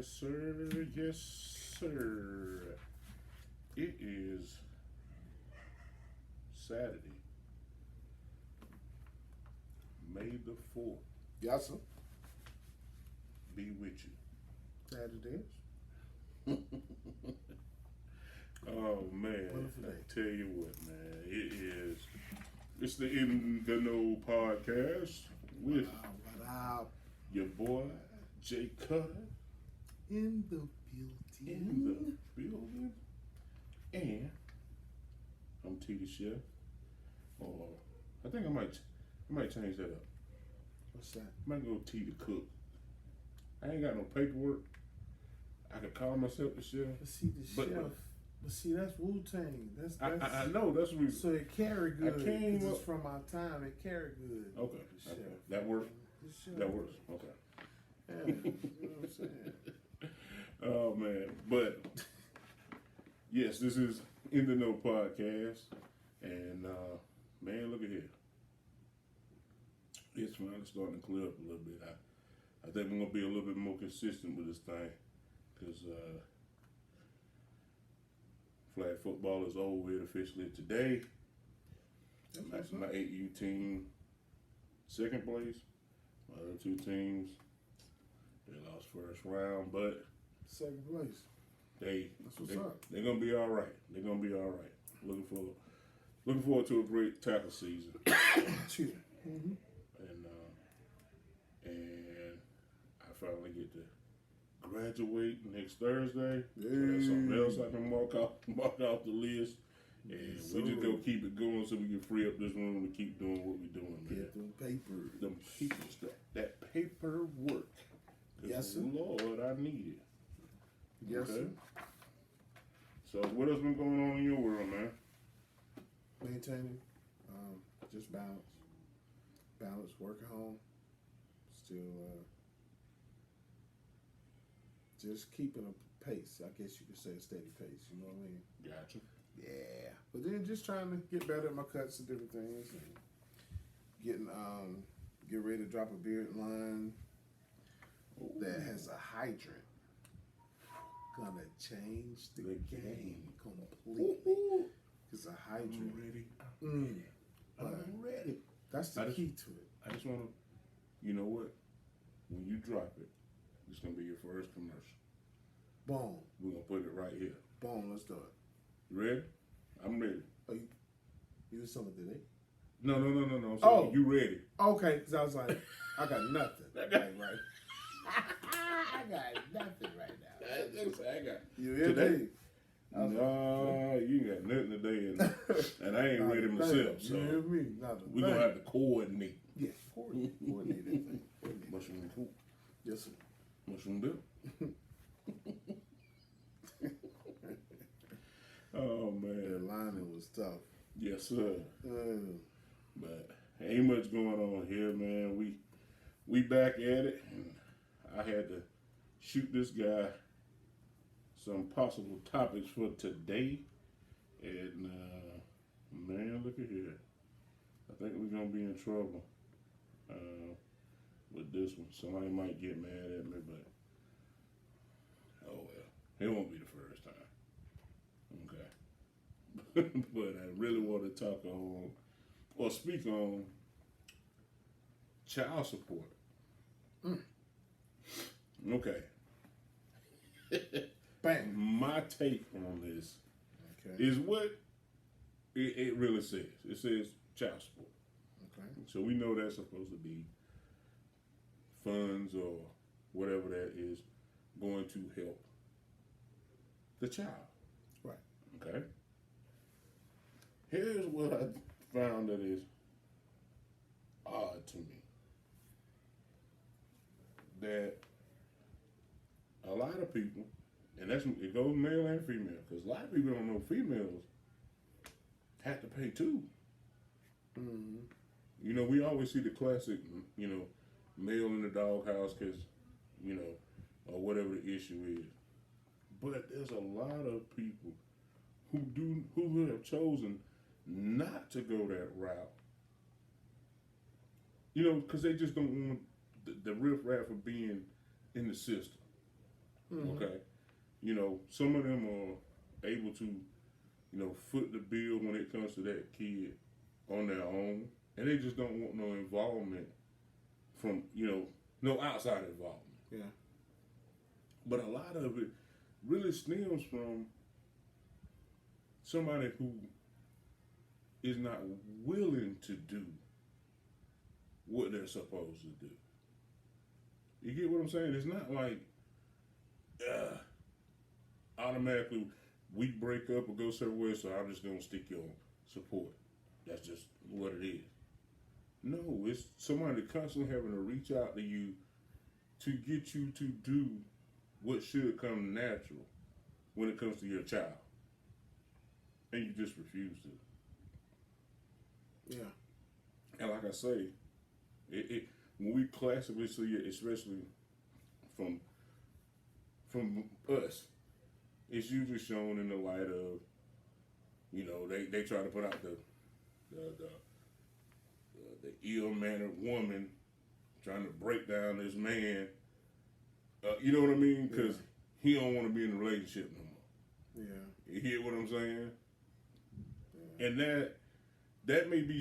Yes, sir. Yes, sir. It is Saturday, May the 4th. Yes, sir. Be with you. Saturday. Oh, man. Wonderful I day. tell you what, man. It's the In the Know podcast with What up? your boy, Jaycutta, In the in building. the building. And I'm T the Chef. Or I think I might change that up. What's that? I might go T the Cook. I ain't got no paperwork. I could call myself the chef. But see the But- chef. But see, that's Wu-Tang. That's I know that's what we. so it carry good. I came 'cause up- it's from our time. It carry good. Okay, The okay. chef. That works. The chef. That works. Okay. Yeah, you know what I'm saying. Oh man, but yes, this is In the Know podcast, and man, look at here. It's finally starting to clear up a little bit. I think we're gonna be a little bit more consistent with this thing, because flag football is over with officially today. That's My what's up. 8U team, second place. My other two teams, they lost first round, but Second place. That's what's up. They're gonna be all right. They're gonna be all right. Looking forward to a great tackle season, Excuse me. Mm-hmm. and I finally get to graduate next Thursday. So that's something else I can mark off the list. And Yes, we just sir. gonna keep it going so we can free up this room to keep doing what we're doing, man. Get them papers. Them papers, that paperwork. 'Cause Yes, sir. Lord, I need it. Yes, Okay. sir. So what else been going on in your world, man? Maintaining. Just balance. Balance. Working home. Still. Just keeping a pace. I guess you could say a steady pace. You know what I mean? Gotcha. Yeah. But then just trying to get better at my cuts and different things, and getting get ready to drop a beard line that has a hydrant. Gonna change the game completely. It's a I'm hydrant. ready. Mm. I'm ready. That's the I just- key to it. I just wanna, you know what? When you drop it, it's gonna be your first commercial. Boom. We're gonna put it right here. Boom. Let's do it. You ready? I'm ready. Oh, you do something today? No. I'm saying, Oh. you ready? Okay, because I was like, I got nothing. Like, right. I got nothing right now. I got You hear Today? me? I was No, you ain't got nothing today, and I ain't Not ready a myself. thing. So You hear me? Not a we're gonna thing. have to coordinate. Yeah, coordinate everything. Coordinate. Mushroom cool. Yes, sir. Mushroom dip. Oh The man. lining was tough. Yes, sir. Mm. But ain't much going on here, man. We back at it, and I had to shoot this guy some possible topics for today, and man, look at here. I think we're gonna be in trouble with this one. Somebody might get mad at me, but oh well, it won't be the first time. Okay, but I really want to talk on or speak on child support. Okay. Bang. My take on this Okay. is what it really says. It says child support. Okay. So we know that's supposed to be funds or whatever that is going to help the child. Right. Okay. Here's what I found that is odd to me. That a lot of people, and it goes male and female, because a lot of people don't know females have to pay too. Mm-hmm. You know, we always see the classic, you know, male in the doghouse because, you know, or whatever the issue is. But there's a lot of people who have chosen not to go that route. You know, because they just don't want the riffraff of being in the system. Okay, some of them are able to, foot the bill when it comes to that kid on their own, and they just don't want no involvement from, no outside involvement. Yeah. But a lot of it really stems from somebody who is not willing to do what they're supposed to do. You get what I'm saying? It's not like automatically we break up or go somewhere, so I'm just gonna stick you on support. That's just what it is. No, it's somebody constantly having to reach out to you to get you to do what should come natural when it comes to your child, and you just refuse to. Yeah. And like I say, when we classically see it, especially from us, it's usually shown in the light of, they try to put out the ill-mannered woman trying to break down this man. You know what I mean? Because he don't want to be in a relationship no more. Yeah. You hear what I'm saying? Yeah. And that may be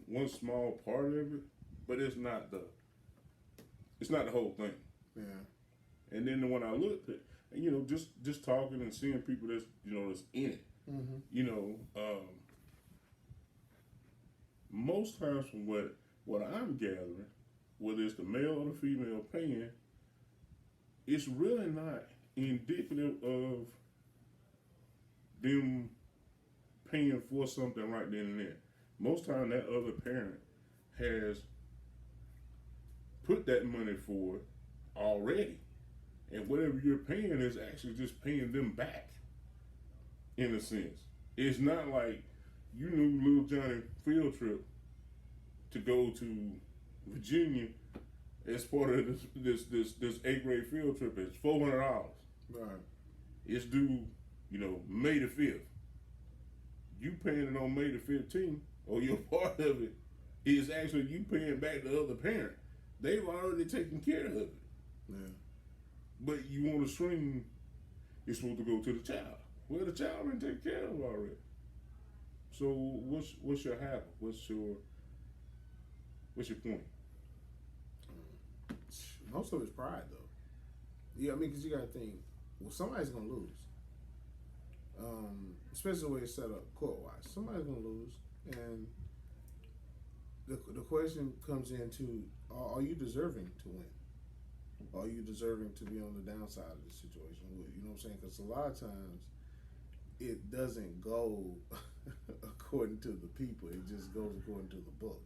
one small part of it, but it's not the whole thing. Yeah. And then when I looked at, just talking and seeing people that's in it, most times from what I'm gathering, whether it's the male or the female paying, it's really not indicative of them paying for something right then and there. Most time that other parent has put that money for it already. And whatever you're paying is actually just paying them back, in a sense. It's not like you knew little Johnny field trip to go to Virginia as part of this 8th grade field trip. It's $400. Right. It's due, May the 5th. You paying it on May the 15th, or your part of it is actually you paying back the other parent. They've already taken care of it. Yeah. But you want to stream, it's supposed to go to the child. Well, the child been taken care of already. So what's your habit? What's your point? Most of it's pride, though. Yeah, I mean, because you got to think, well, somebody's going to lose. Especially the way it's set up court-wise. Somebody's going to lose. And the question comes into, are you deserving to win? Are you deserving to be on the downside of the situation? You know what I'm saying? Because a lot of times it doesn't go according to the people. It just goes according to the book.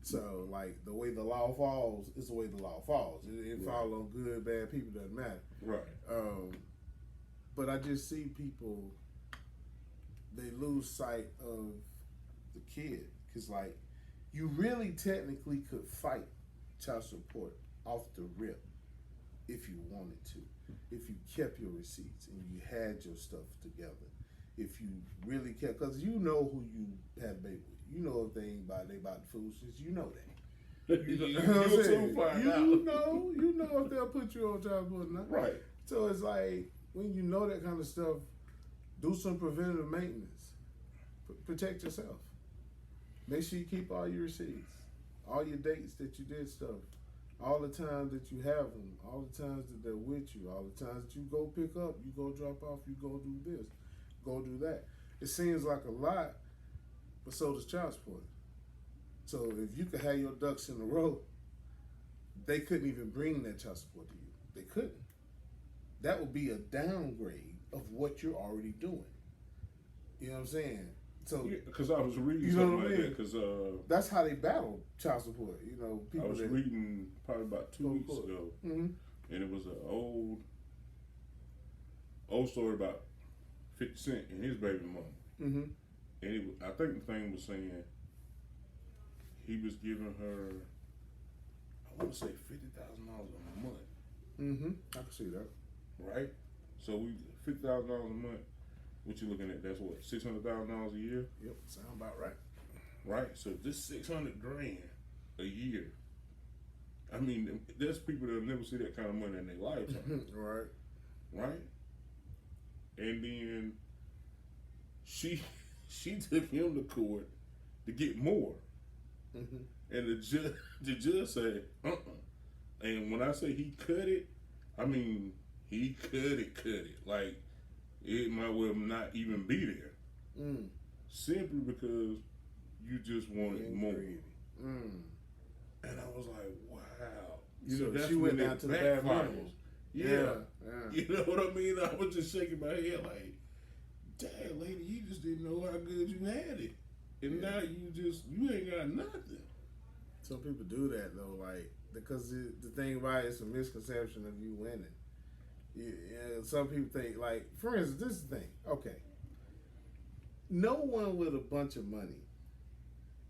So, like, the way the law falls is the way the law falls. It falls on good, bad people, doesn't matter. Right. But I just see people, they lose sight of the kid. Because, like, you really technically could fight child support off the rip if you wanted to. If you kept your receipts and you had your stuff together. If you really kept, because you know who you had a baby with. You know if they ain't they bought the foolishness. You know that. You know if they'll put you on child support or not. Right. So it's like, when you know that kind of stuff, do some preventative maintenance. Protect yourself. Make sure you keep all your receipts, all your dates that you did stuff, all the times that you have them, all the times that they're with you, all the times that you go pick up, you go drop off, you go do this, go do that. It seems like a lot, but so does child support. So if you could have your ducks in a row, they couldn't even bring that child support to you. They couldn't. That would be a downgrade of what you're already doing. You know what I'm saying? So, because I was reading something like that. Because that's how they battle child support. People. I was reading probably about 2 weeks ago, and it was an old story about 50 Cent and his baby mama. Mm-hmm. And I think the thing was saying he was giving her, I want to say $50,000 a month. Mm-hmm. I can see that. Right? So $50,000 a month. What you looking at? That's what, $600,000 a year? Yep, sound about right. Right. So this $600,000 a year. I mean, there's people that'll never see that kind of money in their lifetime. Right. right? And then she she took him to court to get more. Mm-hmm. And the judge said, And when I say he cut it, I mean he cut it. Like it might well not even be there. Mm. Simply because you just wanted more. Mm. And I was like, wow. So that's she when went down it to the bad backfires. memories. Yeah. Yeah. You know what I mean? I was just shaking my head like, damn, lady, you just didn't know how good you had it. And now you ain't got nothing. Some people do that though, like because the thing about it's a misconception of you winning. Yeah, some people think like, for instance, this is the thing. Okay, no one with a bunch of money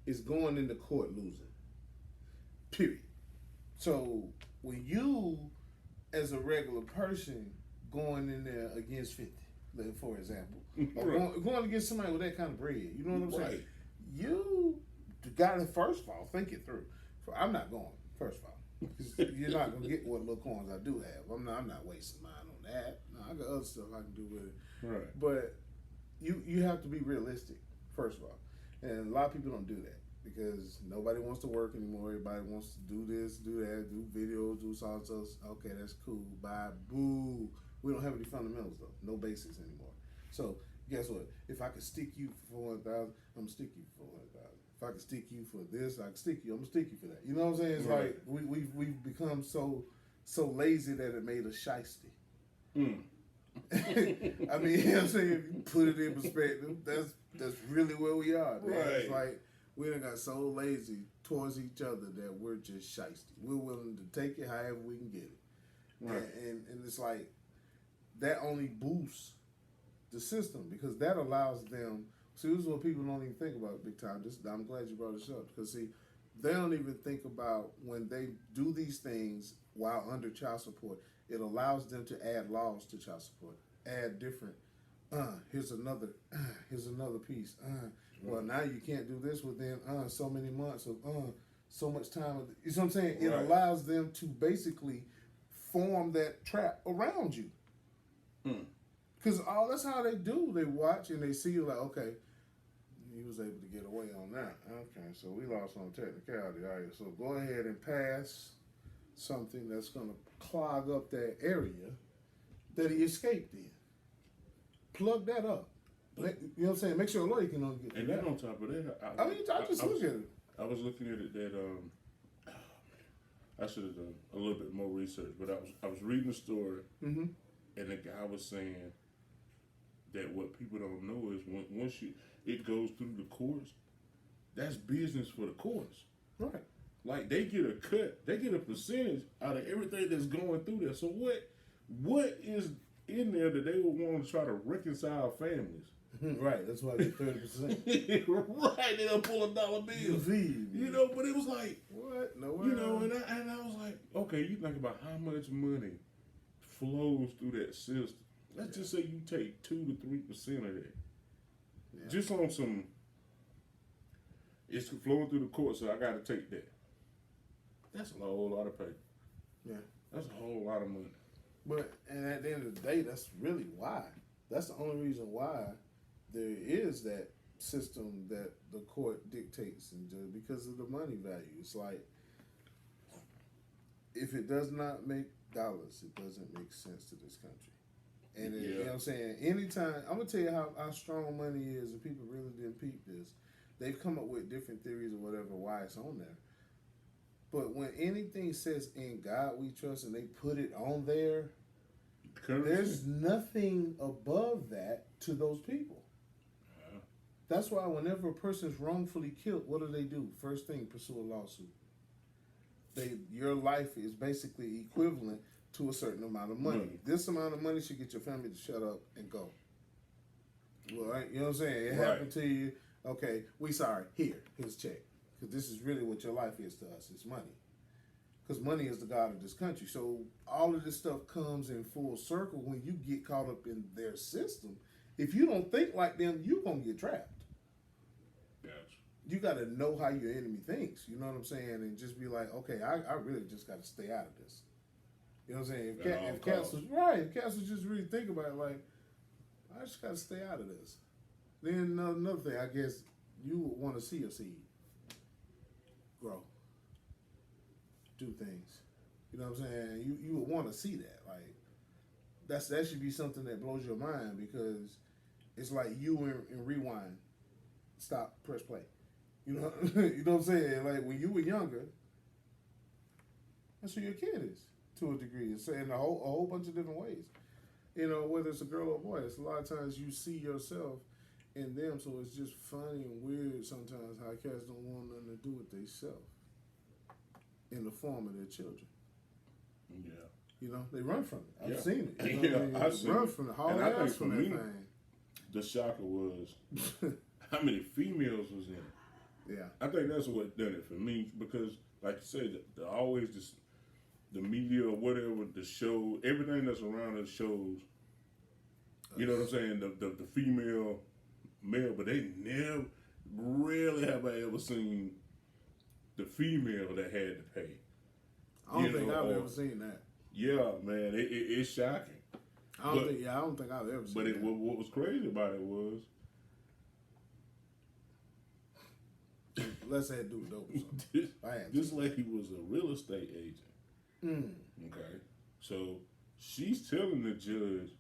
is going into court losing. Period. So when you, as a regular person, going in there against 50, like, for example, or going against somebody with that kind of bread, you know what I'm saying? You got to first of all think it through. I'm not going. First of all, because you're not gonna get what little coins I do have. I'm not wasting mine on that. No, I got other stuff I can do with it. Right. But you have to be realistic. First of all, and a lot of people don't do that because nobody wants to work anymore. Everybody wants to do this, do that, do videos, do salsa. Okay, that's cool. Bye. Boo. We don't have any fundamentals though. No basics anymore. So guess what? If I could stick you for 400,000, I'm gonna stick you for 400,000. If I can stick you for this, I can stick you. I'm gonna stick you for that. You know what I'm saying? It's right. like we've become so lazy that it made us shiesty. Mm. I mean, you know what I'm saying? If you put it in perspective, that's really where we are. Man. Right. It's like we done got so lazy towards each other that we're just shiesty. We're willing to take it however we can get it. Right. And it's like that only boosts the system because that allows them. See, this is what people don't even think about big time. I'm glad you brought this up because see, they don't even think about when they do these things while under child support. It allows them to add laws to child support, add different. Here's another piece. Well, now you can't do this within so many months of so much time. You know what I'm saying? It allows them to basically form that trap around you. Because that's how they do. They watch and they see you like, okay, he was able to get away on that. Okay, so we lost on technicality. All right, so go ahead and pass something that's going to clog up that area that he escaped in. Plug that up. You know what I'm saying? Make sure a lawyer can only get And then on top of that, I just look at it. I was looking at it that I should have done a little bit more research, but I was reading the story, Mm-hmm. and the guy was saying that what people don't know is once it goes through the courts, that's business for the courts. Right. Like they get a cut, they get a percentage out of everything that's going through there. So what is in there that they would want to try to reconcile families? Right, that's why I get 30%. Right, they'll pull $1 bill. You know, but it was like what? No way. You know, and I was like, okay, you think about how much money flows through that system. Let's just say you take 2 to 3% of that. Yeah. Just on some, it's flowing through the court, so I got to take that. That's a whole lot of pay. Yeah. That's a whole lot of money. But, and at the end of the day, that's really why. That's the only reason why there is that system that the court dictates, and because of the money value. It's like, if it does not make dollars, it doesn't make sense to this country. And you know what I'm saying? Anytime, I'm going to tell you how strong money is, and people really didn't peep this. They've come up with different theories or whatever why it's on there. But when anything says "in God we trust" and they put it on there, there's nothing above that to those people. Yeah. That's why whenever a person's wrongfully killed, what do? First thing, pursue a lawsuit. Your life is basically equivalent to a certain amount of money. This amount of money should get your family to shut up and go. Well, you know what I'm saying? It happened to you. Okay, we sorry. Here's a check. Because this is really what your life is to us. It's money. Because money is the God of this country. So all of this stuff comes in full circle when you get caught up in their system. If you don't think like them, you're going to get trapped. Gotcha. You got to know how your enemy thinks. You know what I'm saying? And just be like, okay, I really just got to stay out of this. You know what I'm saying? At all If cats costs. was right, if cats would just really think about it, like, I just gotta stay out of this. Then another thing, I guess you would want to see a seed grow, do things. You know what I'm saying? You would want to see that. Like that should be something that blows your mind because it's like you in rewind, stop, press play. You know, you know what I'm saying? Like when you were younger, that's who your kid is to a degree. So in a whole bunch of different ways. You know, whether it's a girl or a boy, it's a lot of times you see yourself in them. So it's just funny and weird sometimes how cats don't want nothing to do with themselves in the form of their children. Yeah. You know, they run from it. I've Yeah. seen it. You know Yeah, what I mean? I've seen run it. from it. Haul And I think ass for from that me, thing. the shocker was how many females was in it. Yeah. I think that's what done it for me because, like you said, always the media or whatever, the show, everything that's around us shows. You know what I'm saying? The female, male, but they never, rarely have I ever seen the female that had to pay. I don't think I've ever seen that. Yeah, man, it's shocking. I don't think I've ever seen But that. what was crazy about it was, Let's say do it dope or something. this lady was a real estate agent. Okay, so she's telling the judge,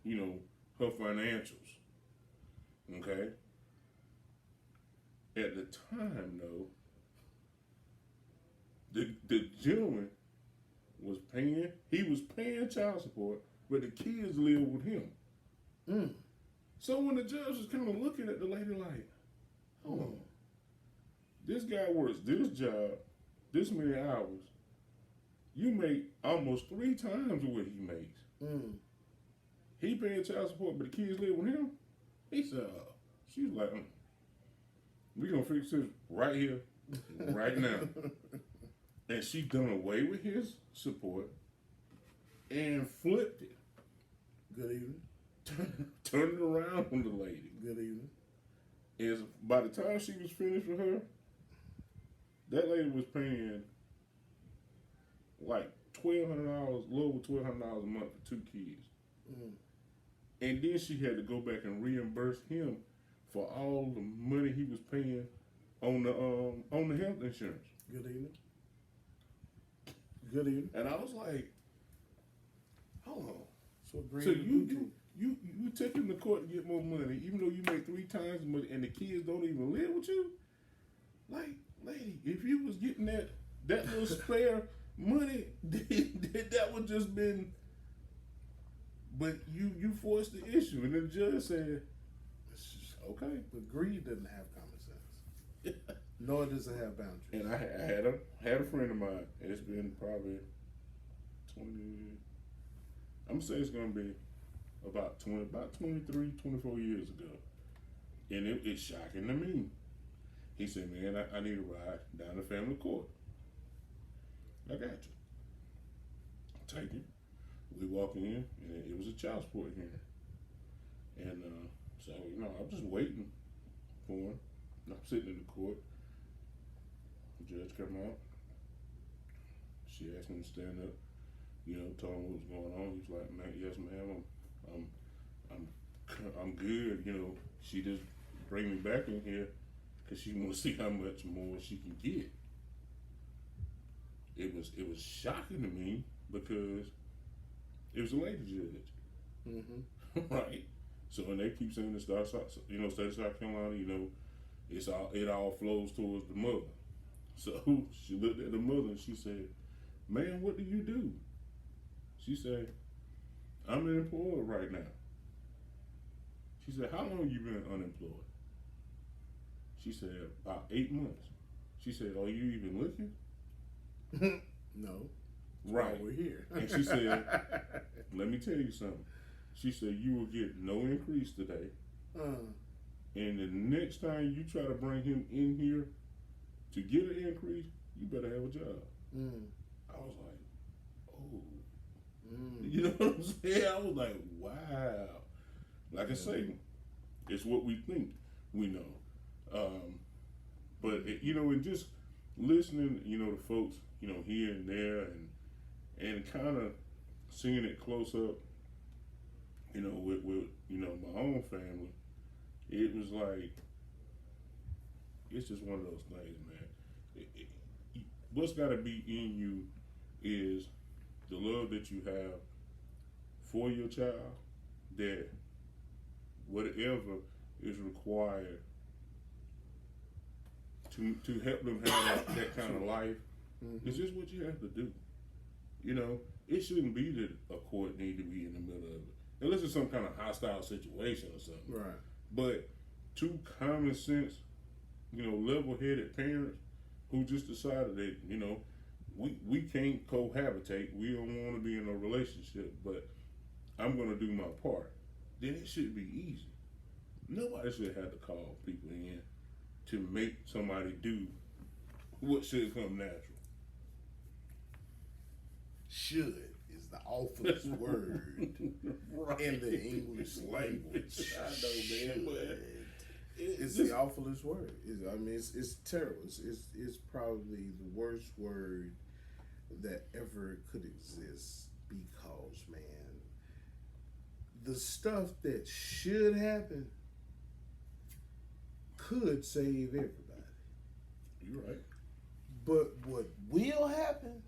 you know, her financials. Okay. At the time, though, the gentleman was paying. He was paying child support, but the kids live with him. So when the judge was kind of looking at the lady like, hold on, this guy works this job, this many hours. You make almost 3 times what he makes. He paying child support, but the kids live with him. He said, she was like, we gonna fix this right here, right now. And she done away with his support and flipped it. Good evening. Turned it around on the lady. Good evening. Is by the time she was finished with her, that lady was paying like $1,200, a little over $1,200 a month for 2 kids. And then she had to go back and reimburse him for all the money he was paying on the health insurance. Good evening. Good evening. And I was like, hold on. So you took him to court to get more money, even though you make 3 times the money, and the kids don't even live with you. Like, lady, if you was getting that little spare money, that would just been. But you forced the issue, and the judge said, okay. But greed doesn't have common sense. Nor does it have boundaries. And I had a friend of mine, and it's been probably 20. I'm gonna say it's gonna be about 23, 24 years ago, and it's shocking to me. He said, "Man, I need a ride down to family court." I got you. Take him. We walk in, and it was a child support hearing, and so I'm just waiting for him. I'm sitting in the court. The judge come out. She asked him to stand up. Told him what was going on. He was like, "Man, yes, ma'am. I'm good." She just bring me back in here because she want to see how much more she can get. It was shocking to me because it was a lady judge, right? So when they keep saying the state of South Carolina, it all flows towards the mother. So she looked at the mother and she said, "Ma'am, what do you do?" She said, "I'm unemployed right now." She said, "How long you been unemployed?" She said, "About 8 months." She said, "Are you even looking?" No. Right. We're here. And she said, "Let me tell you something." She said, "You will get no increase today. And the next time you try to bring him in here to get an increase, you better have a job." I was like, oh. You know what I'm saying? I was like, wow. Like I say, it's what we think we know. But, and just listening, to folks, here and there, and kind of seeing it close up, with my own family, it was like it's just one of those things, man. What's got to be in you is the love that you have for your child. That whatever is required to help them have that kind of life, it's just what you have to do. It shouldn't be that a court need to be in the middle of it, unless it's some kind of hostile situation or something. Right. But two common sense, level-headed parents who just decided that, we can't cohabitate. We don't want to be in a relationship, but I'm going to do my part. Then it should be easy. Nobody should have to call people in to make somebody do what should come natural. Should is the awfulest word Right. in the English language. I know, man, but it's the awfulest word. It's terrible. It's probably the worst word that ever could exist because, man, the stuff that should happen could save everybody. You're right. But what will happen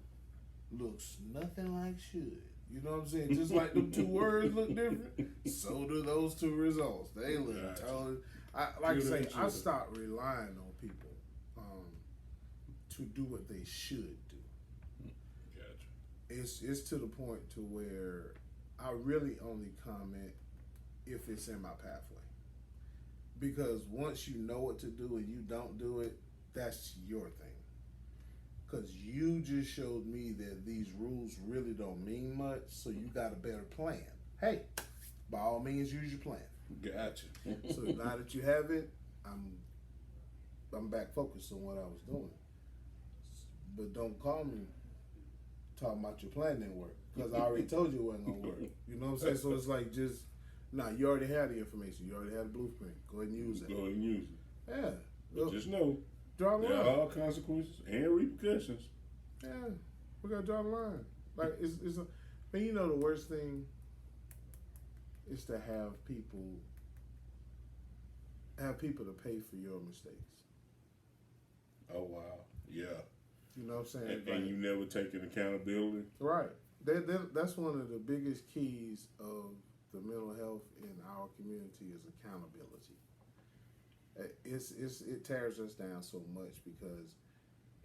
looks nothing like should. You know what I'm saying? Just like them two words look different, so do those two results. They look totally. I stopped relying on people to do what they should do. Gotcha. It's to the point to where I really only comment if it's in my pathway. Because once you know what to do and you don't do it, that's your thing. Because you just showed me that these rules really don't mean much, so you got a better plan. Hey, by all means, use your plan. Gotcha. So now that you have it, I'm back focused on what I was doing. But don't call me talking about your plan didn't work, because I already told you it wasn't gonna work. You know what I'm saying? So it's like you already had the information. You already had the blueprint. Go ahead and use it. Go ahead and use it. Yeah. But just know draw the there line. are all consequences and repercussions. Yeah, we gotta draw the line. Like the worst thing is to have people to pay for your mistakes. Oh wow, yeah. You know what I'm saying? And you never taking accountability. Right. That's one of the biggest keys of the mental health in our community is accountability. It tears us down so much because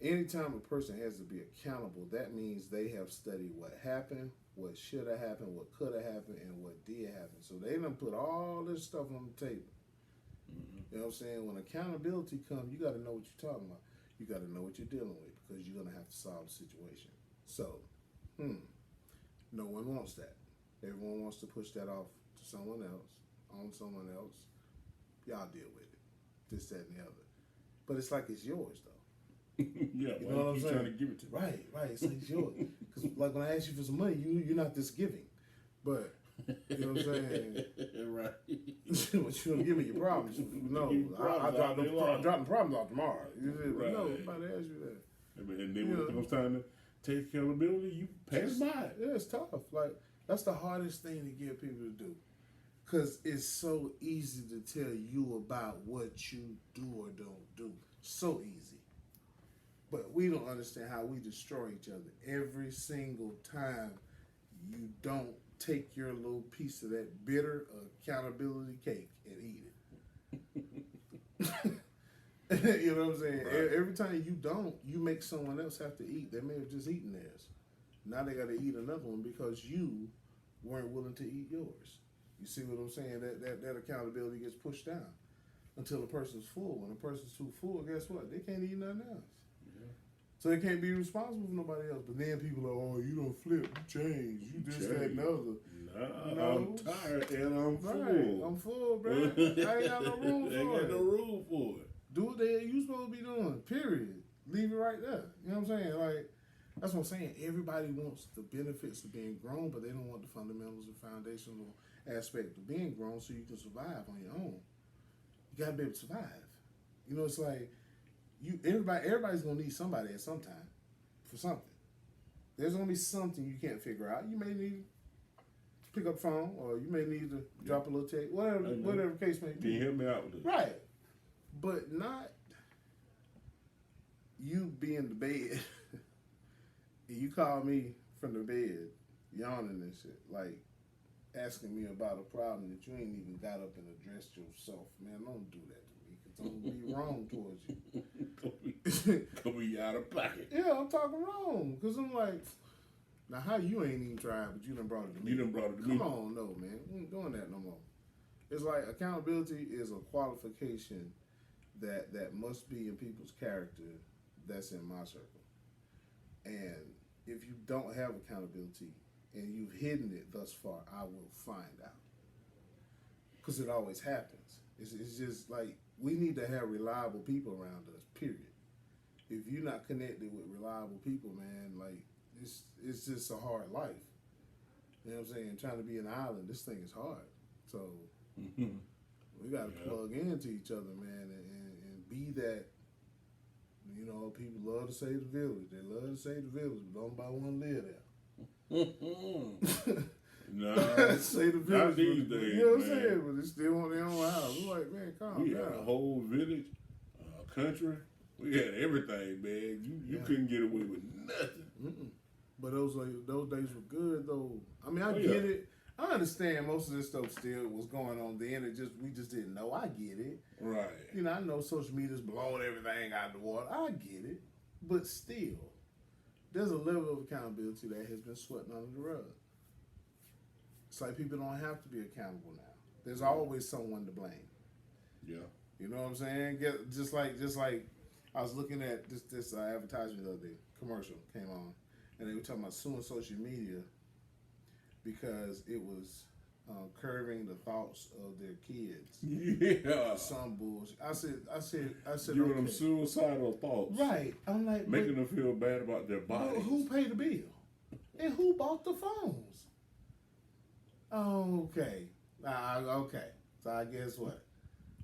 anytime a person has to be accountable, that means they have studied what happened, what should have happened, what could have happened, and what did happen. So they done put all this stuff on the table. Mm-hmm. You know what I'm saying? When accountability comes, you got to know what you're talking about. You got to know what you're dealing with because you're going to have to solve the situation. So, no one wants that. Everyone wants to push that off to someone else, on someone else. Y'all deal with it. This, that, and the other. But it's like it's yours, though. Yeah, You know what I'm saying? Trying to give it to me. Right. It's like it's yours. Because like when I ask you for some money, you're not this giving. But, you know what I'm saying? Right. What you gonna give me your problems? No, I drop the problems off tomorrow. Right. No, nobody asked you that. And then when it comes time to take accountability, you pass by it. Yeah, it's tough. Like that's the hardest thing to get people to do, cause it's so easy to tell you about what you do or don't do. So easy, but we don't understand how we destroy each other every single time you don't take your little piece of that bitter accountability cake and eat it. You know what I'm saying? Right. Every time you don't, you make someone else have to eat. They may have just eaten theirs. Now they got to eat another one because you weren't willing to eat yours. You see what I'm saying? That accountability gets pushed down until the person's full. When the person's too full, guess what? They can't eat nothing else. So they can't be responsible for nobody else. But then people are, oh, you don't flip, you change, you this, that, and the other. No, I'm tired and I'm full. Right, I'm full, bro. I ain't got no room for it. Ain't got no room for it. Do what the hell you supposed to be doing, period. Leave it right there. You know what I'm saying? Like, that's what I'm saying. Everybody wants the benefits of being grown, but they don't want the fundamentals and foundational aspect of being grown so you can survive on your own. You got to be able to survive. You know, it's like, everybody's gonna need somebody at some time for something. there's gonna be something you can't figure out. You may need to pick up the phone, or you may need to drop a little text, whatever case may be. Can you help me out with this? Right, but not you be in the bed and you call me from the bed, yawning and shit, like asking me about a problem that you ain't even got up and addressed yourself. Man, don't do that to me, because I'm gonna be wrong towards you. Gonna be out of pocket. Yeah, I'm talking wrong, because I'm like, now how you ain't even tried, but you done brought it to me. You done brought it to me. Come on, no, man. We ain't doing that no more. It's like accountability is a qualification that must be in people's character that's in my circle. And if you don't have accountability and you've hidden it thus far, I will find out. Because it always happens. It's just like, we need to have reliable people around us, period. If you're not connected with reliable people, man, like, it's just a hard life. You know what I'm saying? Trying to be an island, this thing is hard. So we got to plug into each other, man, and be that. You know, people love to say the village. They love to say the village, but don't nobody want to live there. Nah, say the village. not these days, you know what I'm man. saying? But they still want their own house. I'm like, man, calm We down. had a whole village, country. We had everything, man. You couldn't get away with nothing. But those days were good, though. I mean, I get it. I understand most of this stuff still was going on then. We just didn't know. I get it. Right. You know, I know social media's blowing everything out of the water. I get it. But still, there's a level of accountability that has been swept under the rug. It's like people don't have to be accountable now. There's always someone to blame. Yeah. You know what I'm saying? Just like I was looking at this advertisement the other day, commercial came on, and they were talking about suing social media because it was curbing the thoughts of their kids. Yeah. Some bullshit. I said, Giving okay. them suicidal thoughts. Right. I'm like, making them feel bad about their bodies. Well, who paid the bill? And who bought the phones? Okay. Okay. So I guess what?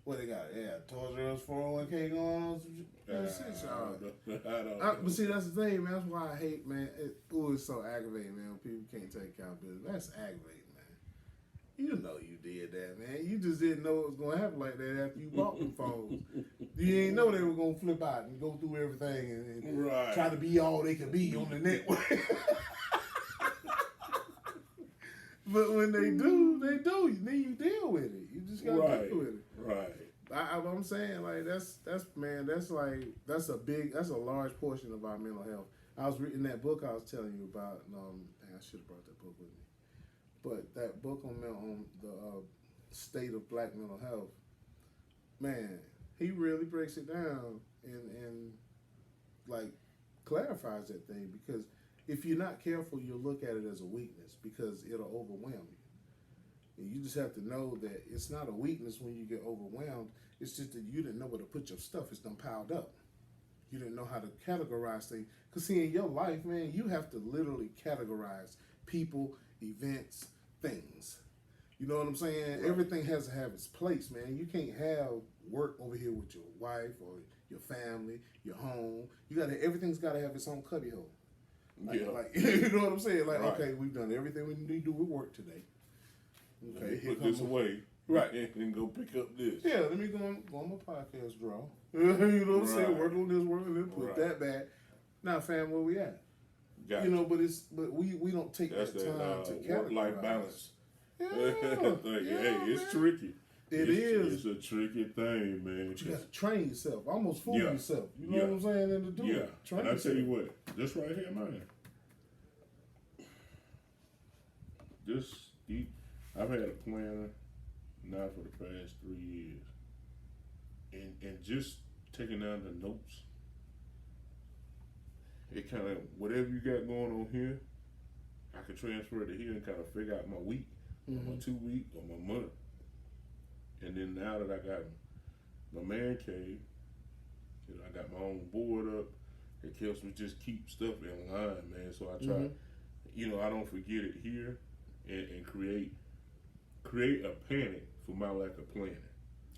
What they got? Yeah, Toys R Us 401k going on. But see, that's the thing, man. That's why I hate, man. It's so aggravating, man. When people can't take accountability. That's aggravating, man. You know you did that, man. You just didn't know it was going to happen like that after you bought them phones. You didn't know they were going to flip out and go through everything and try to be all they could be on the network. But when they do. Then you deal with it. You just got to deal with it. Right. I'm saying, like, that's a large portion of our mental health. I was reading that book I was telling you about. I should have brought that book with me. But that book on the state of black mental health, man, he really breaks it down and like clarifies that thing, because if you're not careful, you'll look at it as a weakness because it'll overwhelm you. And you just have to know that it's not a weakness when you get overwhelmed. It's just that you didn't know where to put your stuff. It's done piled up. You didn't know how to categorize things. Because see, in your life, man, you have to literally categorize people, events, things. You know what I'm saying? Right. Everything has to have its place, man. You can't have work over here with your wife or your family, your home. Everything's got to have its own cubby hole. Like, you know what I'm saying? Like, okay, we've done everything we need to do with work today. Okay, put this away, right, and go pick up this. Yeah, let me go on my podcast draw. You know what I'm saying? Work on this, work on this, put that back. Now, fam, where we at? Gotcha. You know, but we don't take that time to categorize. Work-life balance. Yeah, hey, it's tricky. It's a tricky thing, man. But you got to train yourself, almost fool yourself. You know what I'm saying? And to do it. Train and I tell you what, this right here, man. I've had a planner now for the past 3 years, and just taking down the notes. It kind of, whatever you got going on here, I can transfer it to here and kind of figure out my week, or my 2 week, or my month. And then now that I got my man cave, you know, I got my own board up. It helps me just keep stuff in line, man. So I try, you know, I don't forget it here, and create a panic for my lack of planning.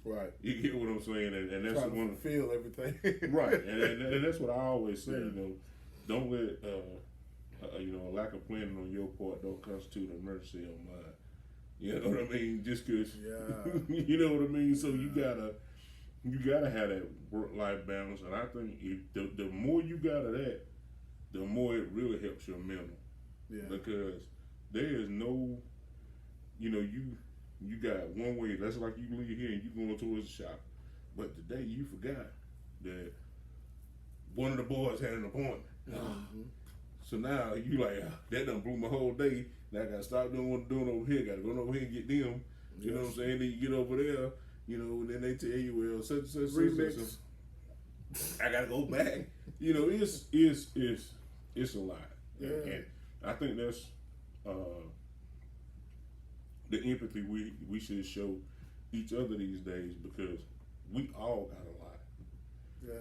Right. You get what I'm saying? And that's the one to feel everything. Right. And that's what I always say, you know, don't let a lack of planning on your part don't constitute an emergency on mine. You know what I mean? Just cause, you know what I mean. So you gotta have that work-life balance, and I think if the more you got of that, the more it really helps your mental. Yeah. Because there is no, you got one way. That's like you leave here and you going towards the shop, but today you forgot that one of the boys had an appointment. Mm-hmm. So now you like, that done blew my whole day. Now I gotta stop doing what I'm doing over here. Gotta go over here and get them. You know what I'm saying? Then you get over there, and then they tell you, well, such and such remix. I gotta go back. It's a lot. Yeah. And I think that's the empathy we should show each other these days, because we all got a lot. Yeah.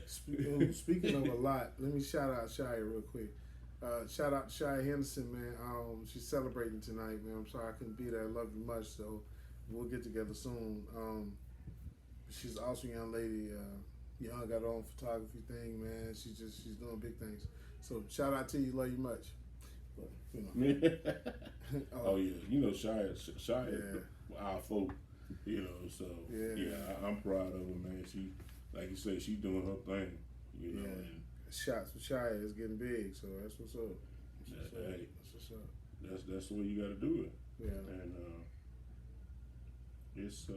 Speaking of a lot, let me shout out Shia real quick. Shout out to Shia Henderson, man. She's celebrating tonight, man. I'm sorry I couldn't be there. I love you much, so we'll get together soon. She's an awesome young lady. Young, got her own photography thing, man. She's doing big things. So shout out to you, love you much. But, oh yeah, Shia, our folk, So I'm proud of her, man. She, like you say, she doing her thing, And shots with Shia is getting big, so that's what's up. Hey, that's what's up. That's the way you got to do it. Yeah. And it's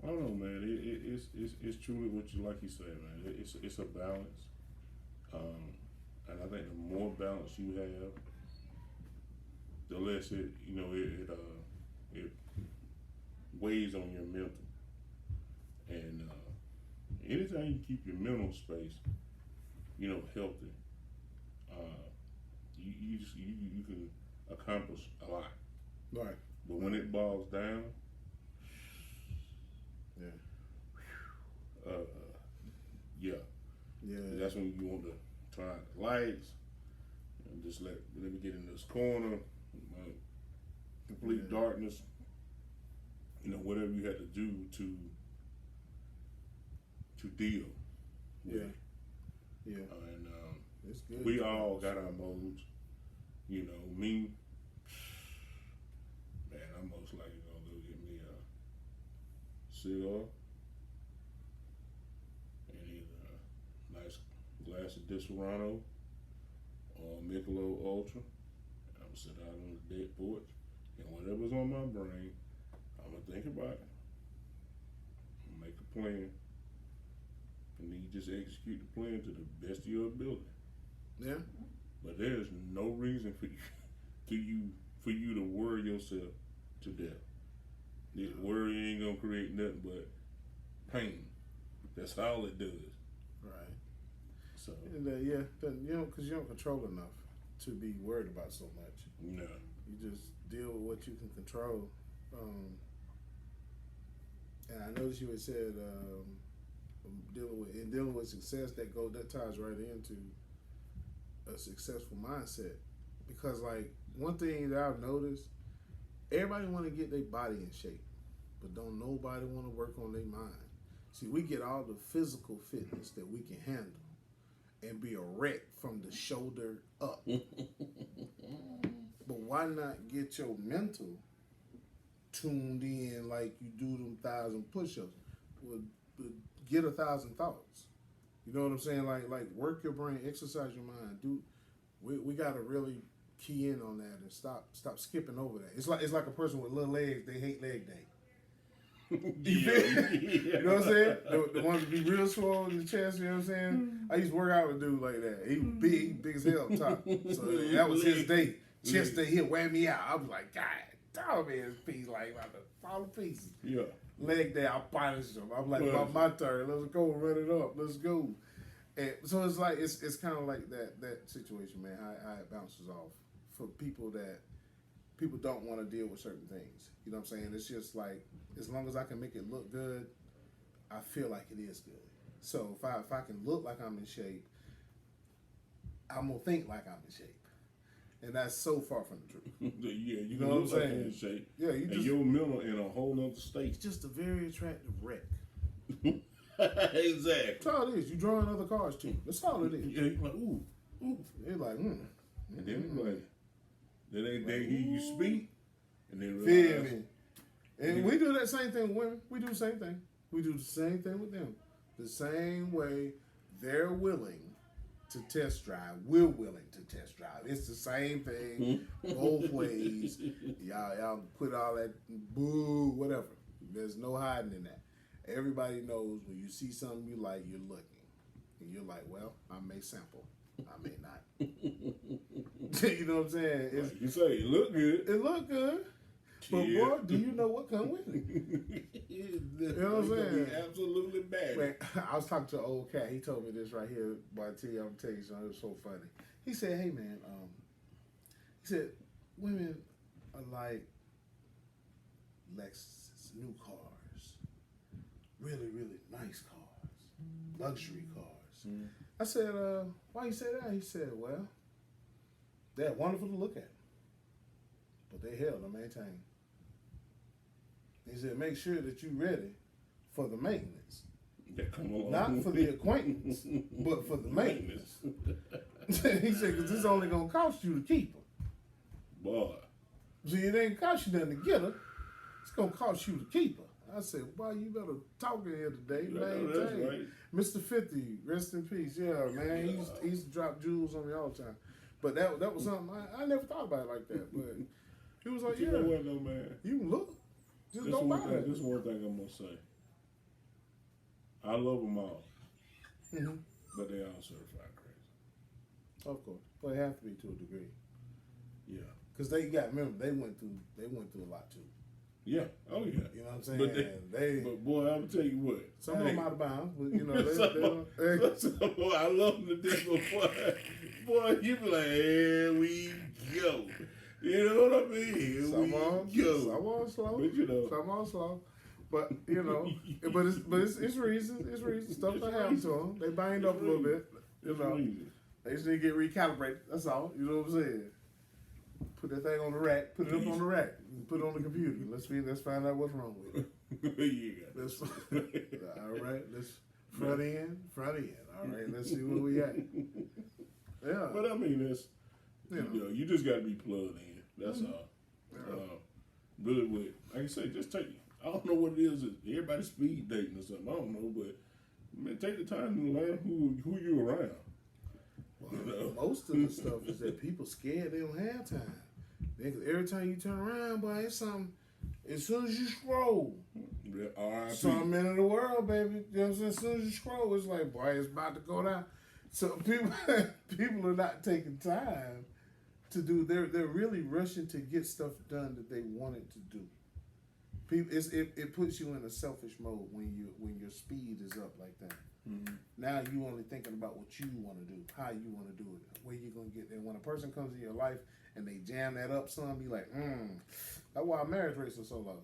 I don't know, man. It's truly what like you said, man. It's a balance. And I think the more balance you have, the less it weighs on your mental. And anytime you can keep your mental space, healthy, you can accomplish a lot. Right. But when it bogs down, that's when you want to turn out the lights and just let me get in this corner, complete darkness. Whatever you had to do to deal with it. Yeah. And it's good. we all got our modes. Me, man, I'm most likely gonna go get me a cigar and either a nice glass of Disaronno or Michelob Ultra. I'm gonna sit out on the deck porch, and whatever's on my brain, I'm gonna think about it. I'm gonna make a plan, and then you just execute the plan to the best of your ability. Yeah. But there's no reason for you to worry yourself to death. Worry ain't gonna create nothing but pain. That's all it does. Right. So. And because you don't control enough to be worried about so much. No. You just deal with what you can control. And I noticed you had said dealing with success, that ties right into a successful mindset. Because like one thing that I've noticed, everybody want to get their body in shape, but don't nobody want to work on their mind. See, we get all the physical fitness that we can handle and be a wreck from the shoulder up. But why not get your mental tuned in like you do them 1,000 push-ups? Well, get 1,000 thoughts. You know what I'm saying? Like work your brain, exercise your mind. We gotta really key in on that and stop skipping over that. It's like a person with little legs. They hate leg day. You know what I'm saying? The ones that be real swole in the chest. You know what I'm saying? I used to work out with a dude like that. He was big as hell up top. So that was his day. Chest day, he'll wear me out. I was like, God, dog, man, his piece like about to fall to pieces. Yeah. Leg day, I'll punish him. I'm like, about my turn. Let's go, run it up. Let's go. And so it's like it's kind of like that situation, man. How it bounces off for people don't want to deal with certain things. You know what I'm saying? It's just like as long as I can make it look good, I feel like it is good. So if I can look like I'm in shape, I'm gonna think like I'm in shape, and that's so far from the truth. Yeah, you know know what I'm saying? In shape. Yeah, your mental in a whole nother state. It's just a very attractive wreck. Exactly. That's all it is. You drawing other cars too. That's all it is. Yeah, you're like, ooh, They're like, And then it's like, then they hear you ooh. speak, and they Feel realize. me? And we do that same thing with women. We do the same thing. We do the same thing with them. The same way they're willing to test drive, we're willing to test drive. It's the same thing both ways. Y'all put all that boo, whatever. There's no hiding in that. Everybody knows when you see something you like, you're looking. And you're like, well, I may sample. I may not. You know what I'm saying? It's, Like you say, it look good. it look good. But boy, do you know what comes with it? You know what I'm saying? Absolutely bad. Man, I was talking to an old cat. He told me this right here. Boy, I'm tell you something. It was so funny. He said, "Hey man, he said women are like Lexus, new cars, really really nice cars, luxury cars." Mm. I said, "Why you say that?" He said, "Well, they're wonderful to look at, but they hell to maintain." He said, "Make sure that you're ready for the maintenance." That come along. Not for the acquaintance, but for the maintenance. He said, because it's only going to cost you to keep her. Boy. See, it ain't cost you nothing to get her. It's going to cost you to keep her. I said, boy, you better talk in here today. That's right. Mr. 50, rest in peace. Yeah, man, he used to drop jewels on me all the time. But that was something, I never thought about it like that. But he was like, You know what, though, man? you can look. Just This don't buy one it. This one thing I'm going to say. I love them all, Mm-hmm. but they all certified crazy. Of course. Well, they have to be to a degree. Yeah. Because remember, they went through a lot too. Yeah. Oh, yeah. You know what I'm saying? But boy, I'm tell you what. Some of them out of bounds, but you know, boy, I love them to death, but boy, you be like, here we go. You know what I mean? Here some on slow. But you know. Some on slow. But you know, it's reasons. It's reasons. Stuff that happens to them. They bind up a little bit. You know, they just need to get recalibrated. That's all. You know what I'm saying? Put that thing on the rack. Put it up on the rack. Put it on the computer. Let's find out what's wrong with it. Yeah. All right. Let's front end. All right. Let's see where we at. Yeah. But I mean, it's you just got to be plugged in. That's all. Yeah. Really, with like I say, just take. I don't know what it is. Everybody speed dating or something. I don't know, but man, take the time to learn who you around. Well, most of the stuff is that people scared they don't have time. Because every time you turn around, boy, it's something. As soon as you scroll, some end of the world, baby. You know what I'm saying? As soon as you scroll, it's like, boy, it's about to go down. So people are not taking time to do. They're really rushing to get stuff done that they wanted to do. People, it puts you in a selfish mode when your speed is up like that. Mm-hmm. Now you only thinking about what you want to do, how you want to do it, where you gonna get there. When a person comes in your life and they jam that up, son, be like, that's why our marriage rates are so low.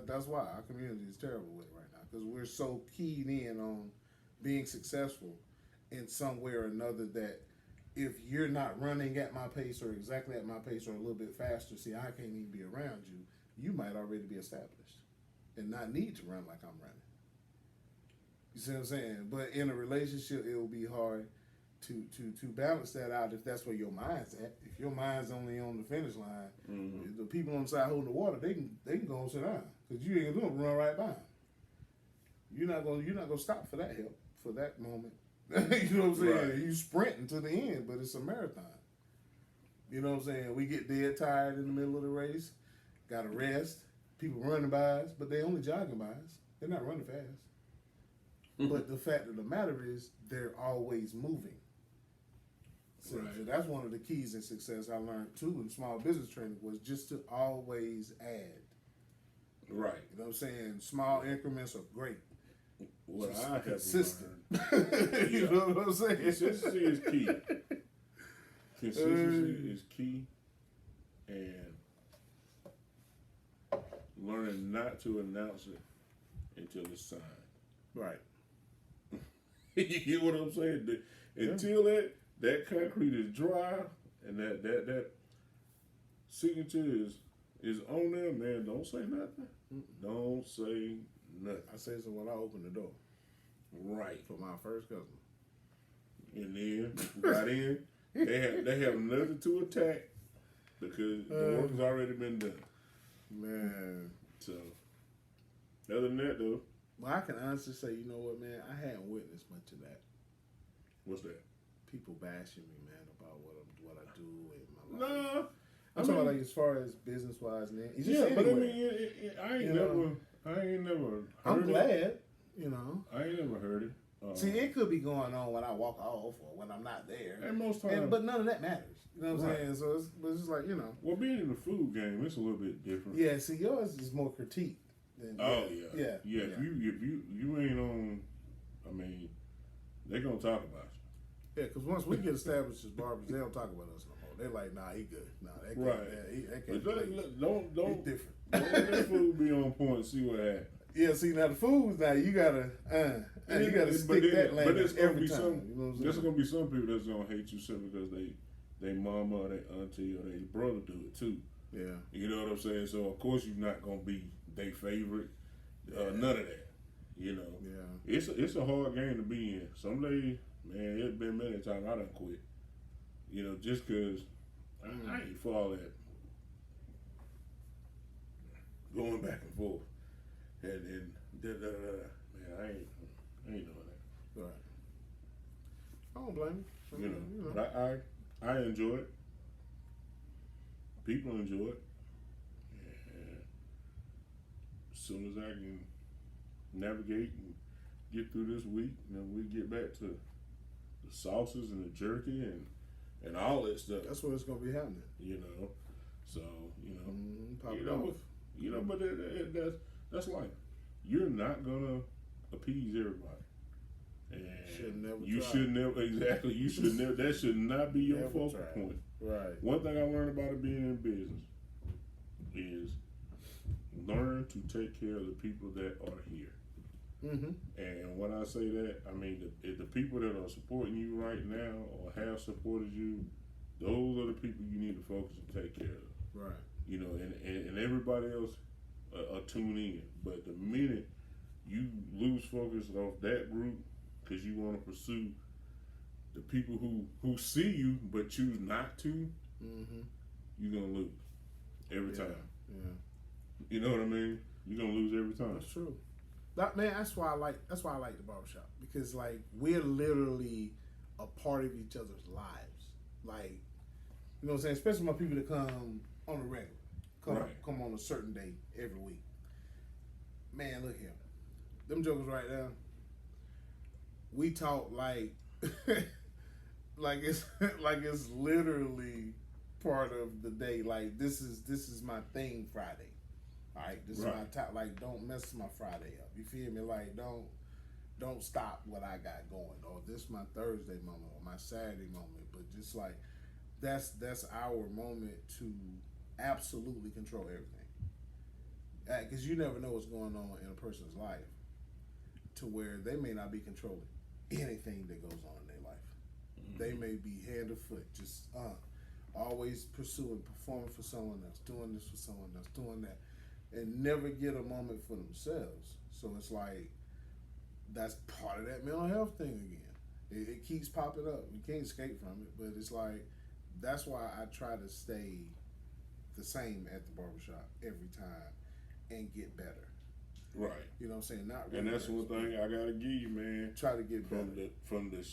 That's why our community is terrible with it right now, because we're so keyed in on being successful in some way or another that if you're not running at my pace or exactly at my pace or a little bit faster, see, I can't even be around you. You might already be established and not need to run like I'm running. You see what I'm saying? But in a relationship, it will be hard to balance that out if that's where your mind's at. If your mind's only on the finish line, the people on the side holding the water, they can go and sit down because you ain't gonna run right by them. You're not gonna stop for that help for that moment. You know what I'm saying? Right. You sprinting to the end, but it's a marathon. You know what I'm saying? We get dead tired in the middle of the race. Got to rest. People running by us, but they only jogging by us. They're not running fast. But the fact of the matter is, they're always moving. So that's one of the keys in success I learned too in small business training was just to always add. Right. You know what I'm saying? Small increments are great. What I have consistent. Learned, you know what I'm saying? Consistency is key. Consistency is key, and learning not to announce it until it's signed. Right. You get what I'm saying? Until that concrete is dry and that signature is on there, man, don't say nothing. Don't say nothing. I say so when I open the door. Right. For my first cousin. And then got in, They have nothing to attack because the work has already been done. Man. So, other than that, though, Well, I can honestly say, you know what, man? I hadn't witnessed much of that. what's that? People bashing me, man, about what I do and my life. No, I'm talking about like as far as business wise, man. It's just yeah, but I anywhere. mean, I ain't You never, know? I ain't never heard I'm it. glad, you know. I ain't never heard it. See, it could be going on when I walk off or when I'm not there. And most times, But none of that matters. You know what I'm Right. saying? So it's just like, you know. well, being in the food game, it's a little bit different. Yeah, see, yours is more critique. Than, Yeah. If you ain't on, I mean, they gonna talk about you. Yeah, because once we get established as barbers, they don't talk about us no more. They're like, nah, he good. Nah, that can't. Right. Yeah, that But can't. don't He's different. don't let that food be on point. And see what happens. Yeah, see now the foods now you gotta stick that but landing it's gonna every be time. some. You know what I'm saying? There's gonna be some people that's gonna hate you simply because they mama or they auntie or they brother do it too. Yeah. You know what I'm saying? So of course you're not gonna be their favorite. None of that. You know. Yeah. It's a hard game to be in. Some days, man, it's been many times I done quit. You know, just cause I ain't for all that going back and forth and da da da da. Man, I ain't doing that. Right. I don't blame you. You know. But I enjoy it. People enjoy it. And as soon as I can navigate and get through this week, we get back to the sauces and the jerky and all that stuff. That's what it's gonna be happening. You know, so Pop you it know, off. but that's life. You're not gonna appease everybody, and you should never exactly. You should never. That should not be your Never focal try. point. Right. One thing I learned about it being in business is learn to take care of the people that are here. Mm-hmm. And when I say that, I mean the people that are supporting you right now or have supported you, those are the people you need to focus and take care of. Right. You know, and everybody else tune in. But the minute you lose focus off that group because you want to pursue the people who see you but choose not to, you're gonna lose every time. Yeah. You know what I mean? You're gonna lose every time. That's true. That's why I like the barbershop, because like we're literally a part of each other's lives. Like, you know what I'm saying? Especially my people that come on a regular, come on a certain day every week. Man, look here, them jokers right there. We talk like like it's literally part of the day. Like this is my thing Friday. All right, this is my time. Like, don't mess my Friday up. You feel me? Like, don't stop what I got going. Or this my Thursday moment or my Saturday moment. But just like that's our moment to absolutely control everything. Because you never know what's going on in a person's life, to where they may not be controlling anything that goes on in their life. Mm-hmm. They may be hand or foot, just always pursuing, performing for someone else, doing this for someone else, doing that, and never get a moment for themselves. So it's like that's part of that mental health thing again. It keeps popping up. You can't escape from it, but it's like that's why I try to stay the same at the barbershop every time and get better. Right. You know what I'm saying? Not really. And that's one thing I gotta give you, man. Try to get better. From the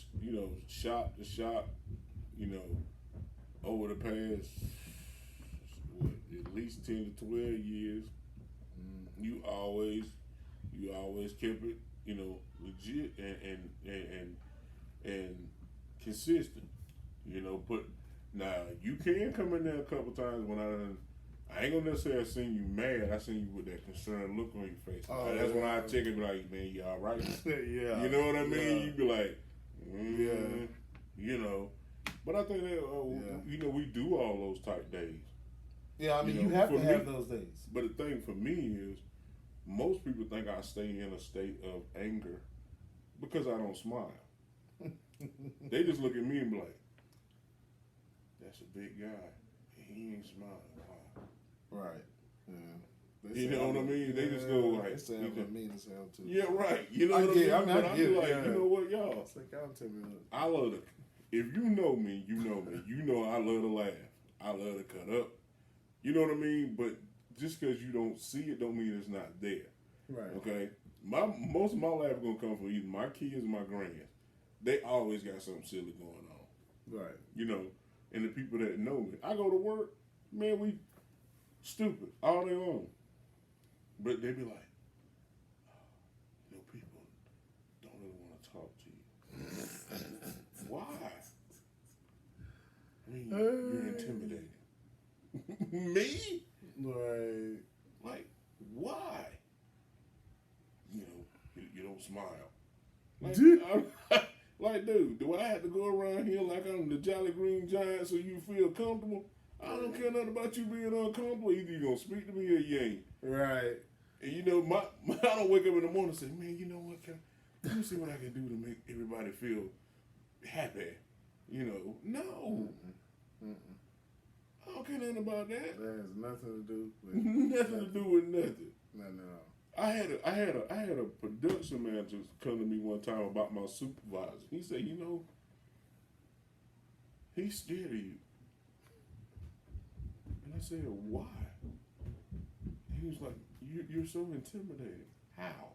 shop to shop, over the past at least 10 to 12 years, you always kept it, legit and consistent. But now you can come in there a couple times when I ain't gonna necessarily seen you mad. I seen you with that concerned look on your face. That's when I check and be like, man, you all right? Yeah. You know what I mean? You be like, But I think that we do all those type days. Yeah, I mean, you have to have those days. But the thing for me is, most people think I stay in a state of anger because I don't smile. They just look at me and be like, that's a big guy. He ain't smiling. Right. Yeah. You know what I mean? They just go like, they say I'm mean as hell too. Yeah, right. You know what I mean? I But I be like, you know what, y'all? It's like, y'all tell me. I love it. if you know me, you know me. You know I love to laugh. I love to cut up. You know what I mean? But just because you don't see it don't mean it's not there. Right. Okay? Most of my laugh gonna come from either my kids or my grands. They always got something silly going on. Right. You know, and the people that know me. I go to work, man, we stupid all day long. But they be like, you know, people don't really want to talk to you. Why? I mean, you're intimidating. Me? Right. Like, why? You know, you don't smile. Like, dude, do I have to go around here like I'm the Jolly Green Giant so you feel comfortable? I don't care nothing about you being uncomfortable. Either you gonna speak to me or you ain't. Right. And you know, I don't wake up in the morning and say, man, you know what? Let me see what I can do to make everybody feel happy. You know, no. I don't care nothing about that. That has nothing to do with nothing to do with nothing. Nothing at all. I had a production manager come to me one time about my supervisor. He said, you know, he's scared of you. And I said, why? And he was like, you're so intimidating. How?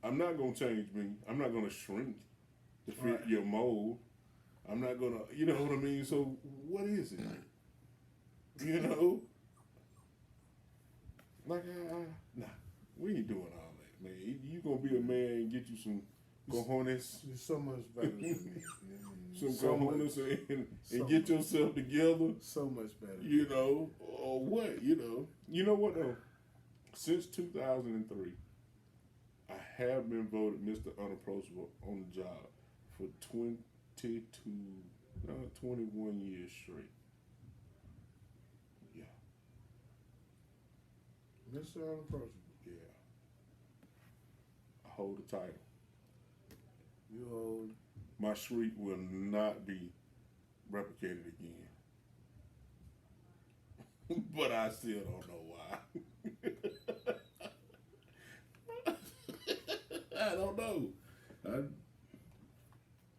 I'm not gonna change me. I'm not gonna shrink to fit your mold. I'm not gonna, you know what I mean? So what is it? You know? Like, nah, we ain't doing all that, man. You gonna be a man and get you some cojones. You're so much better than me. Some cojones and get yourself together. So much better. You know, or what, you know. You know what, though? Since 2003, I have been voted Mr. Unapproachable on the job for 21 years straight. Yeah. Mr. Unapproachable. Yeah. I hold the title. You hold. My shriek will not be replicated again. But I still don't know why. I don't know.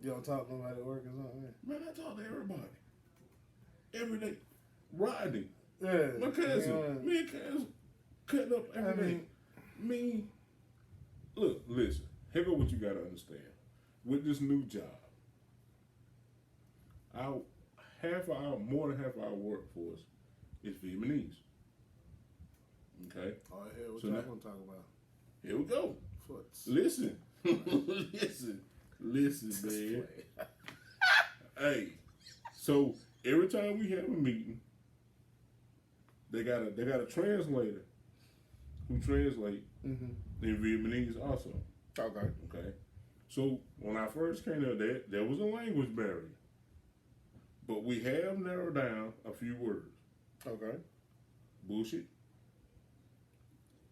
You don't talk to nobody at work or something? Man, I talk to everybody. Every day. Rodney. Yeah. My cousin. Yeah. Me and cousin cutting up every day. Me. Look, listen. Here go what you gotta understand. With this new job, more than half our workforce is Vietnamese. Okay? Oh, yeah, what So y'all now- gonna talk about? Here we go. Foots. Listen. Listen, man. Hey. So every time we have a meeting, they got a translator who translate in Vietnamese also. Okay. Okay. So when I first came to that, there was a language barrier. But we have narrowed down a few words. Okay. Bullshit.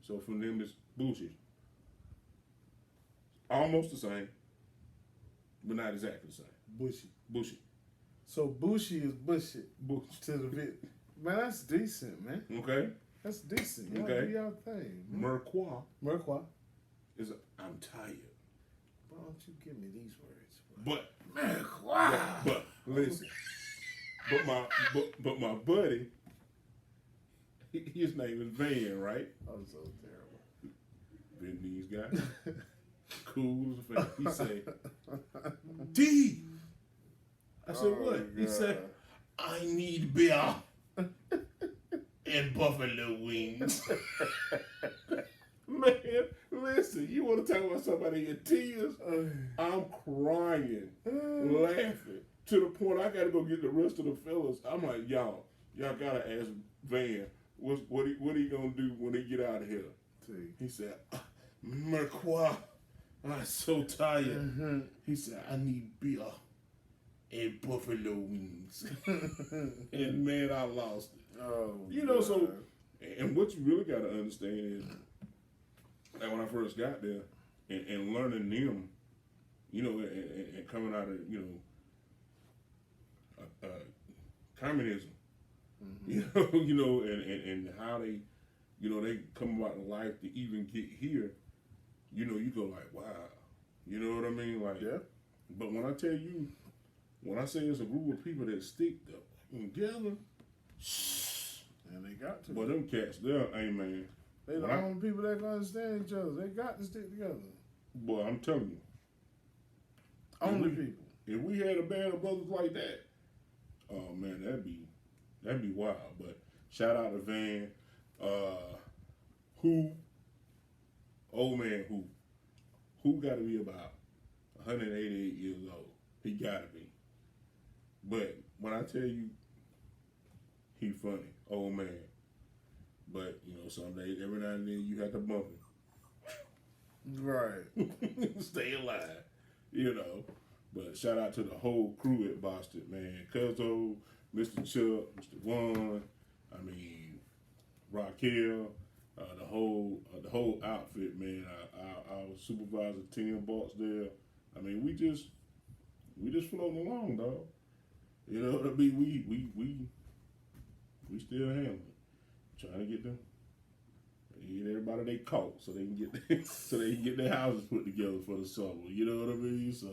So from them it's bullshit. Almost the same, but not exactly the same. Bushy. Bullshit. So bushy is bullshit Bullshit. to the bit. Man, that's decent, man. Okay. That's decent. Y'all Okay. do y'all thing. Man. Merquois Merquois. is I'm tired. Why don't you give me these words? But Merquois. but listen. But my buddy, his name is Van, right? I'm so terrible. Vietnamese guy. Cool as a fan. He said, D. I said, what? He said, I need beer and buffalo wings. Man, listen, you want to talk about somebody in tears? I'm crying, laughing, to the point I got to go get the rest of the fellas. I'm like, y'all got to ask Van, what he going to do when they get out of here? He said, Merquois, I'm so tired. He said, I need beer and buffalo wings. And man, I lost it. Oh, you know, so, and what you really got to understand is, like when I first got there, and learning them, you know, and coming out of, you know, communism, you know, and how they, you know, they come about in life to even get here, you know, you go like, wow, You know what I mean? Like, Yeah. but when I tell you, when I say it's a group of people that stick together, And they got to. but them cats, hey man. They the only people that can understand each other. They got to stick together. Boy, I'm telling you. Only people. If we had a band of brothers like that, oh man, that'd be wild. But shout out to Van, old man who got to be about 188 years old. He got to be. But when I tell you, he funny, old man. But you know, some days every now and then you have to bump him. Right. Stay alive, you know. But shout out to the whole crew at Boston, man. Cuzzo, Mr. Chuck, Mr. Juan, I mean, Raquel, the whole outfit, man. Our supervisor Tim Bucks there. I mean, we just floating along, dog. You know what I mean? We still handling it. Trying to get everybody they caught so they can get their houses put together for the summer. You know what I mean? So,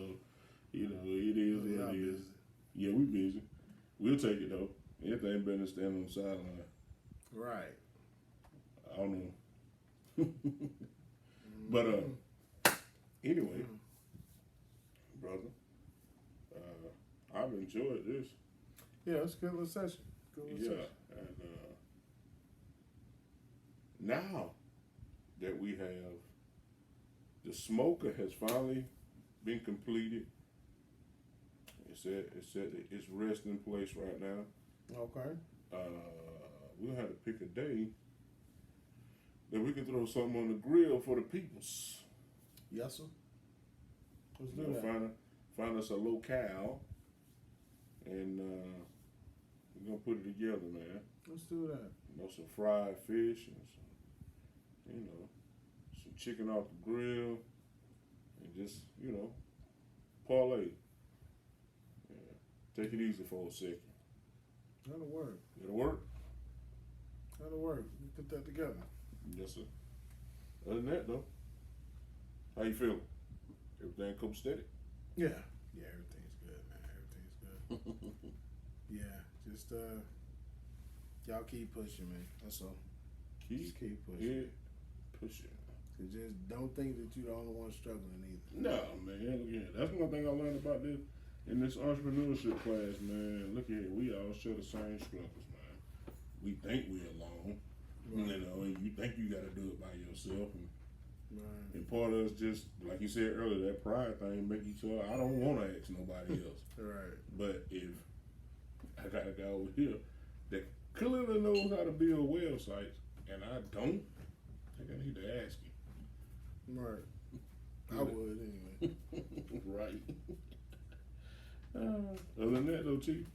you know, it is what it is. Yeah, we busy. We'll take it though. Anything better than standing on the sideline. Right. I don't know. But anyway, brother, I've enjoyed this. Yeah, it's a good little session. And now that we have the smoker has finally been completed. It's at its resting place right now. Okay. We'll have to pick a day that we can throw something on the grill for the peoples. Yes, sir. Let's do that. Find us a locale, and we're gonna put it together, man. Let's do that. You know, some fried fish and some chicken off the grill, and just parlay. Yeah. Take it easy for a second. That'll work. It'll work. That'll work. We put that together. Yes, sir. Other than that, though, how you feeling? Everything come steady? Yeah. Yeah, everything's good, man. Everything's good. Yeah, just y'all keep pushing, man. That's all. Just keep pushing. Yeah, pushing. Just don't think that you're the only one struggling either. No, man. Look here. That's one thing I learned about this in this entrepreneurship class, man. Look here, we all share the same struggles, man. We think we're alone, right. And you think you got to do it by yourself, and part of us just, like you said earlier, that pride thing make you say, I don't want to ask nobody else. Right. But if I got a guy over here that clearly knows how to build websites, and I don't, I think I need to ask him. Right. I would anyway. Right. Other than that, though, Chief,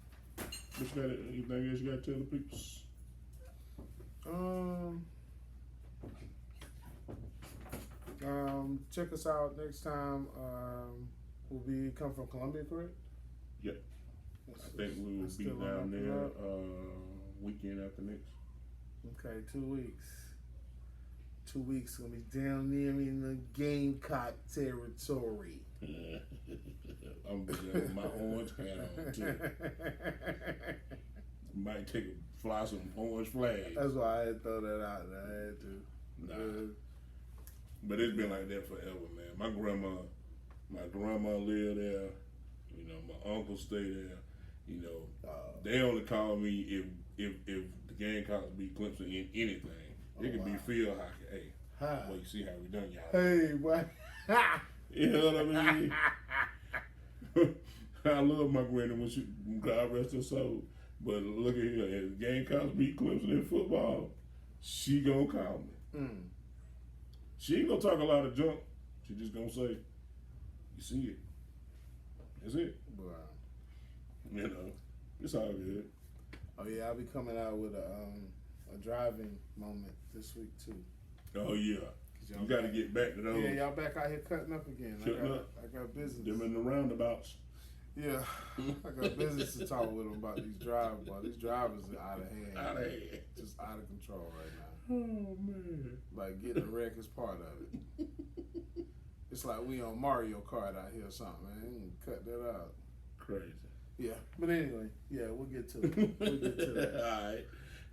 anything else you got to tell the people? Check us out next time. We'll be come from Columbia, correct? Yep. I think we will be down there weekend after next. Okay, 2 weeks. 2 weeks gonna be down there in the Gamecock territory. I'm gonna have my orange hat on too. Might fly some orange flags. That's why I had to throw that out there. I had to. Nah. But it's been like that forever, man. My grandma lived there. You know, my uncle stayed there. You know, they only call me if the Gamecocks beat Clemson in anything. It could be field hockey. Hey, well, you see how we done, y'all. Hey, what? You know what I mean? I love my granny when she, God rest her soul. But look at here, if the Gamecocks beat Clemson in football, she gonna call me. She ain't gonna talk a lot of junk. She just gonna say, you see it. That's it. Wow. You know, it's all good. Oh yeah, I'll be coming out with a driving moment this week too. Oh yeah. You got to get back to those. Yeah, y'all back out here cutting up again. I got business. Them in the roundabouts. Yeah, I got business to talk with them about these drivers. These drivers are out of hand. Out of hand. Just out of control right now. Oh man. Like getting a wreck is part of it. It's like we on Mario Kart out here or something, man. Cut that out. Crazy. Yeah, but anyway, yeah, we'll get to it. We'll get to that. All right.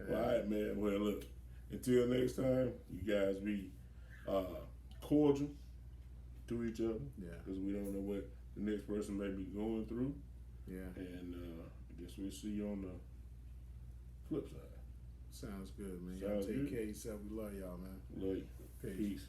Well, all right, man. Well, look. Until next time, you guys be cordial to each other. Yeah. Because we don't know what the next person may be going through. Yeah. And I guess we'll see you on the flip side. Sounds good, man. Sounds Y'all take good. care of yourself. We love y'all, man. Love you. Peace. Peace.